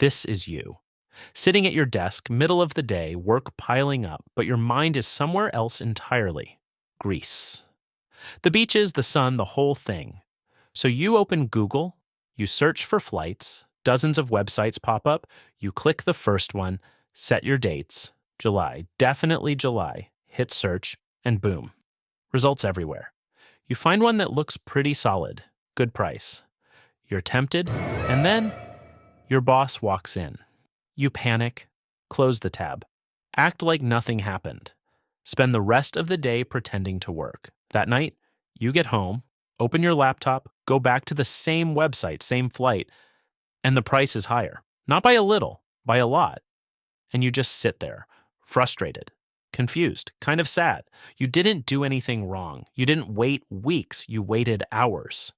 This is you. Sitting at your desk, middle of the day, work piling up, but your mind is somewhere else entirely. Greece. The beaches, the sun, the whole thing. So you open Google, you search for flights, dozens of websites pop up, you click the first one, set your dates, July, definitely July, hit search, and boom. Results everywhere. You find one that looks pretty solid, good price. You're tempted, and then your boss walks in. You panic, close the tab, act like nothing happened. Spend the rest of the day pretending to work. That night, you get home, open your laptop, go back to the same website, same flight, and the price is higher. Not by a little, by a lot. And you just sit there, frustrated, confused, kind of sad. You didn't do anything wrong. You didn't wait weeks, you waited hours.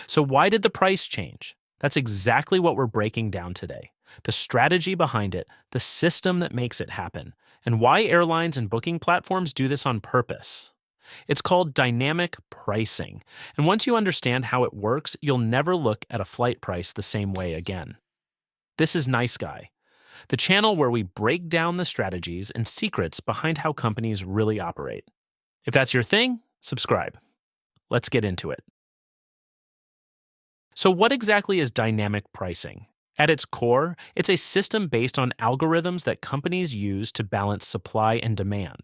So why did the price change? That's exactly what we're breaking down today. The strategy behind it, the system that makes it happen, and why airlines and booking platforms do this on purpose. It's called dynamic pricing, and once you understand how it works, you'll never look at a flight price the same way again. This is Nice Guy, the channel where we break down the strategies and secrets behind how companies really operate. If that's your thing, subscribe. Let's get into it. So what exactly is dynamic pricing? At its core, it's a system based on algorithms that companies use to balance supply and demand.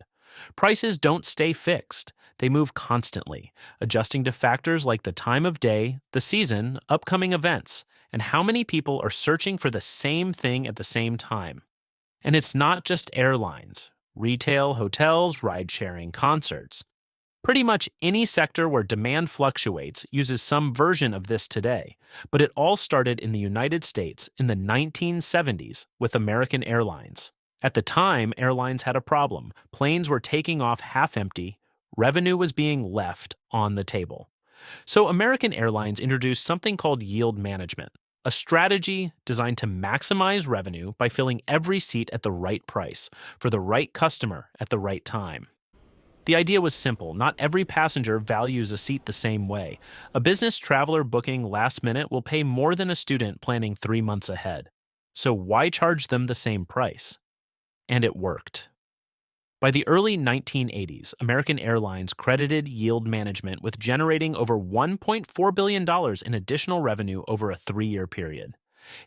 Prices don't stay fixed. They move constantly, adjusting to factors like the time of day, the season, upcoming events, and how many people are searching for the same thing at the same time. And it's not just airlines. Retail, hotels, ride-sharing, concerts. Pretty much any sector where demand fluctuates uses some version of this today, but it all started in the United States in the 1970s with American Airlines. At the time, airlines had a problem. Planes were taking off half empty, revenue was being left on the table. So American Airlines introduced something called yield management, a strategy designed to maximize revenue by filling every seat at the right price for the right customer at the right time. The idea was simple. Not every passenger values a seat the same way. A business traveler booking last minute will pay more than a student planning 3 months ahead. So why charge them the same price? And it worked. By the early 1980s, American Airlines credited yield management with generating over $1.4 billion in additional revenue over a 3-year period.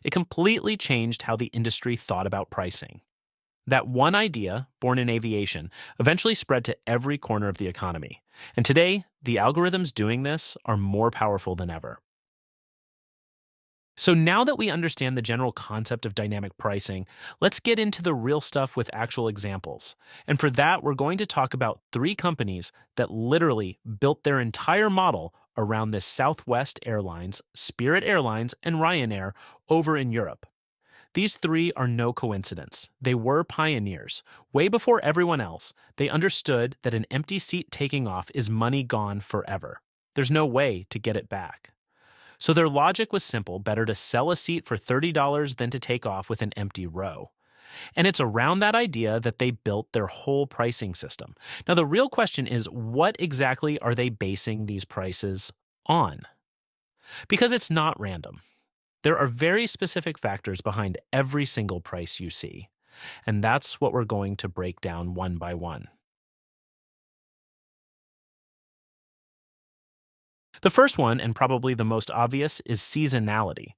It completely changed how the industry thought about pricing. That one idea, born in aviation, eventually spread to every corner of the economy. And today, the algorithms doing this are more powerful than ever. So now that we understand the general concept of dynamic pricing, let's get into the real stuff with actual examples. And for that, we're going to talk about 3 companies that literally built their entire model around this Southwest Airlines, Spirit Airlines, and Ryanair over in Europe. These 3 are no coincidence. They were pioneers. Way before everyone else, they understood that an empty seat taking off is money gone forever. There's no way to get it back. So their logic was simple: better to sell a seat for $30 than to take off with an empty row. And it's around that idea that they built their whole pricing system. Now, the real question is, what exactly are they basing these prices on? Because it's not random. There are very specific factors behind every single price you see, and that's what we're going to break down one by one. The first one, and probably the most obvious, is seasonality.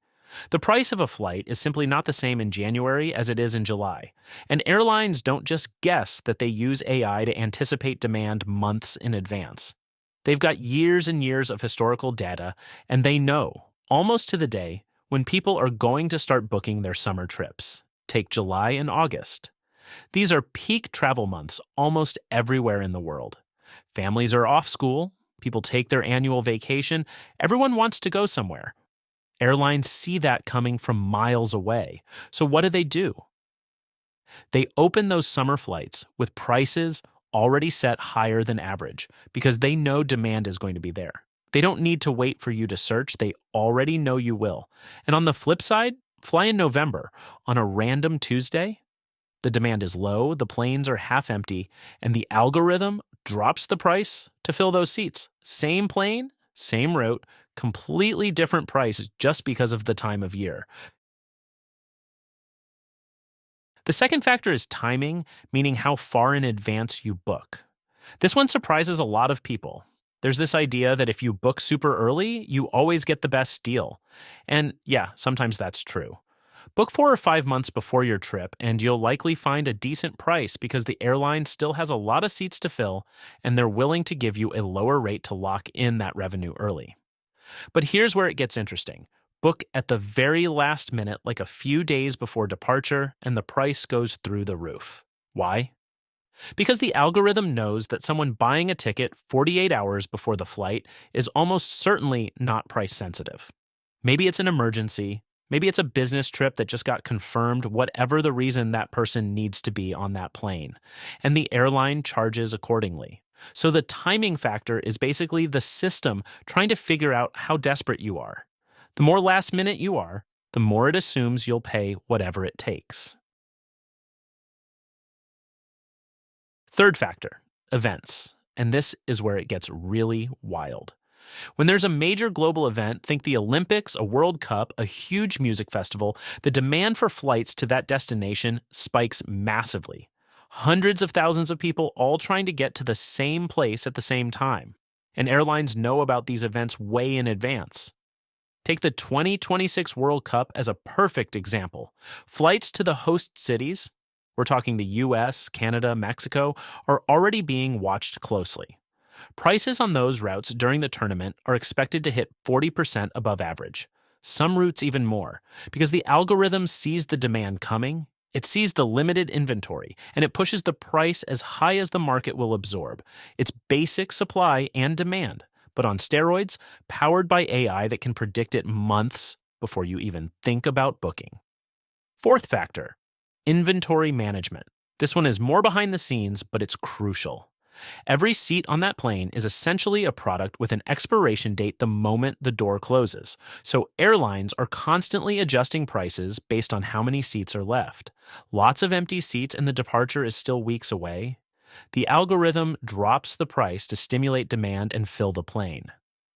The price of a flight is simply not the same in January as it is in July, and airlines don't just guess that they use AI to anticipate demand months in advance. They've got years and years of historical data, and they know, almost to the day, when people are going to start booking their summer trips. Take July and August. These are peak travel months almost everywhere in the world. Families are off school, people take their annual vacation, everyone wants to go somewhere. Airlines see that coming from miles away. So what do? They open those summer flights with prices already set higher than average because they know demand is going to be there. They don't need to wait for you to search. They already know you will. And on the flip side, fly in November on a random Tuesday. The demand is low, the planes are half empty, and the algorithm drops the price to fill those seats. Same plane, same route, completely different price just because of the time of year. The second factor is timing, meaning how far in advance you book. This one surprises a lot of people. There's this idea that if you book super early, you always get the best deal. And yeah, sometimes that's true. Book 4 or 5 months before your trip, and you'll likely find a decent price because the airline still has a lot of seats to fill, and they're willing to give you a lower rate to lock in that revenue early. But here's where it gets interesting. Book at the very last minute, like a few days before departure, and the price goes through the roof. Why? Because the algorithm knows that someone buying a ticket 48 hours before the flight is almost certainly not price sensitive. Maybe it's an emergency. Maybe it's a business trip that just got confirmed, whatever the reason that person needs to be on that plane. And the airline charges accordingly. So the timing factor is basically the system trying to figure out how desperate you are. The more last minute you are, the more it assumes you'll pay whatever it takes. Third factor, events. And this is where it gets really wild. When there's a major global event, think the Olympics, a World Cup, a huge music festival, the demand for flights to that destination spikes massively. Hundreds of thousands of people all trying to get to the same place at the same time. And airlines know about these events way in advance. Take the 2026 World Cup as a perfect example. Flights to the host cities, we're talking the US, Canada, Mexico, are already being watched closely. Prices on those routes during the tournament are expected to hit 40% above average. Some routes even more, because the algorithm sees the demand coming, it sees the limited inventory, and it pushes the price as high as the market will absorb. It's basic supply and demand, but on steroids, powered by AI that can predict it months before you even think about booking. Fourth factor, inventory management. This one is more behind the scenes, but it's crucial. Every seat on that plane is essentially a product with an expiration date the moment the door closes, so airlines are constantly adjusting prices based on how many seats are left. Lots of empty seats and the departure is still weeks away. The algorithm drops the price to stimulate demand and fill the plane.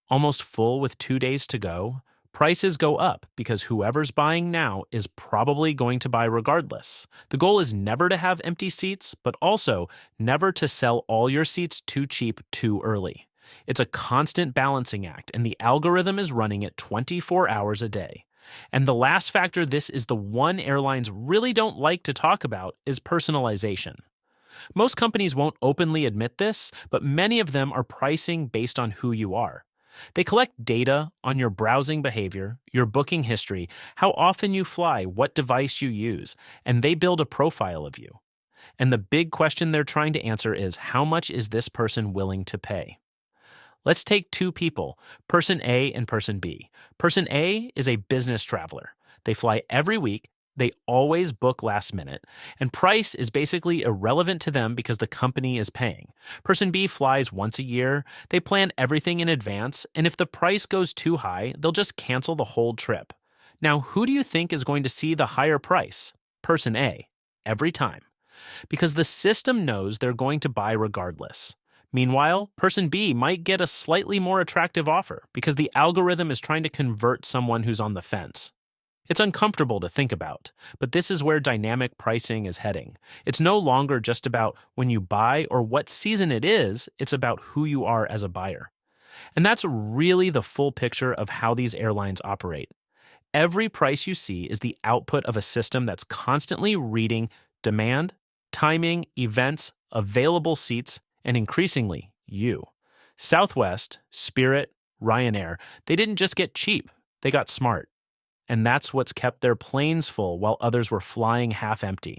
Almost full with 2 days to go, prices go up because whoever's buying now is probably going to buy regardless. The goal is never to have empty seats, but also never to sell all your seats too cheap too early. It's a constant balancing act, and the algorithm is running it 24 hours a day. And the last factor, this is the one airlines really don't like to talk about, is personalization. Most companies won't openly admit this, but many of them are pricing based on who you are. They collect data on your browsing behavior, your booking history, how often you fly, what device you use, and they build a profile of you. And the big question they're trying to answer is, how much is this person willing to pay? Let's take two people, person A and person B. Person A is a business traveler. They fly every week. They always book last minute, and price is basically irrelevant to them because the company is paying. Person B flies once a year, they plan everything in advance, and if the price goes too high, they'll just cancel the whole trip. Now, who do you think is going to see the higher price? Person A, every time. Because the system knows they're going to buy regardless. Meanwhile, person B might get a slightly more attractive offer because the algorithm is trying to convert someone who's on the fence. It's uncomfortable to think about, but this is where dynamic pricing is heading. It's no longer just about when you buy or what season it is, it's about who you are as a buyer. And that's really the full picture of how these airlines operate. Every price you see is the output of a system that's constantly reading demand, timing, events, available seats, and increasingly, you. Southwest, Spirit, Ryanair, they didn't just get cheap, they got smart. And that's what's kept their planes full while others were flying half empty.